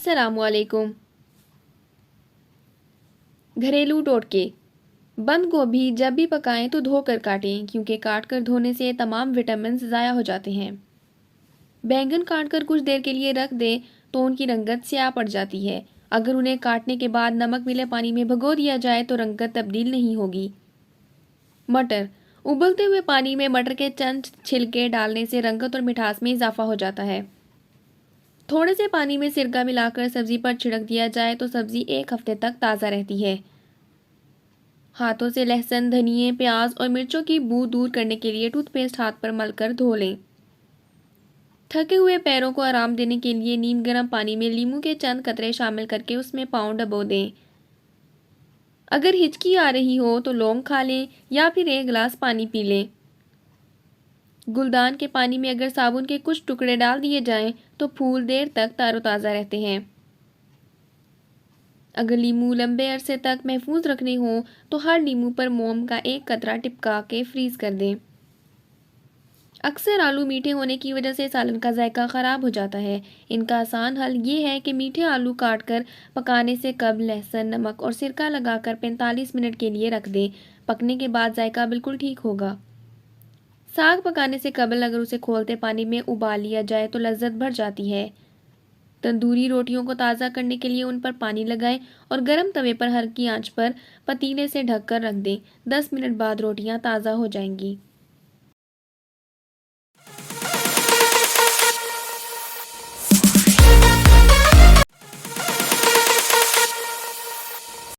अस्सलामुअलैकुम। घरेलू टोटके। बंद गोभी जब भी पकाएं तो धोकर काटें, क्योंकि काट कर धोने से तमाम विटामिन ज़ाया हो जाते हैं। बैंगन काट कर कुछ देर के लिए रख दें तो उनकी रंगत स्याह पड़ जाती है। अगर उन्हें काटने के बाद नमक मिले पानी में भिगो दिया जाए तो रंगत तब्दील नहीं होगी। मटर। उबलते हुए पानी में मटर के चंद छिलके डालने से रंगत और मिठास में इजाफा हो जाता है। थोड़े से पानी में सिरका मिलाकर सब्जी पर छिड़क दिया जाए तो सब्जी एक हफ्ते तक ताज़ा रहती है। हाथों से लहसुन, धनिए, प्याज और मिर्चों की बू दूर करने के लिए टूथपेस्ट हाथ पर मलकर धो लें। थके हुए पैरों को आराम देने के लिए नीम गर्म पानी में नींबू के चंद कतरे शामिल करके उसमें पाँव डबो दें। अगर हिचकी आ रही हो तो लौंग खा लें या फिर एक गिलास पानी पी लें। गुलदान के पानी में अगर साबुन के कुछ टुकड़े डाल दिए जाएं तो फूल देर तक तरोताज़ा रहते हैं। अगर नींबू लंबे अरसे तक महफूज रखने हों तो हर नींबू पर मोम का एक कतरा टिपका के फ्रीज कर दें। अक्सर आलू मीठे होने की वजह से सालन का जायका ख़राब हो जाता है। इनका आसान हल ये है कि मीठे आलू काट कर पकाने से कब लहसुन, नमक और सिरका लगाकर 45 मिनट के लिए रख दें। पकने के बाद जायका बिल्कुल ठीक होगा। साग पकाने से कबल अगर उसे खोलते पानी में उबाल लिया जाए तो लज्जत बढ़ जाती है। तंदूरी रोटियों को ताज़ा करने के लिए उन पर पानी लगाएं और गर्म तवे पर हल्की आंच पर पतीले से ढककर रख दें। 10 मिनट बाद रोटियां ताज़ा हो जाएंगी।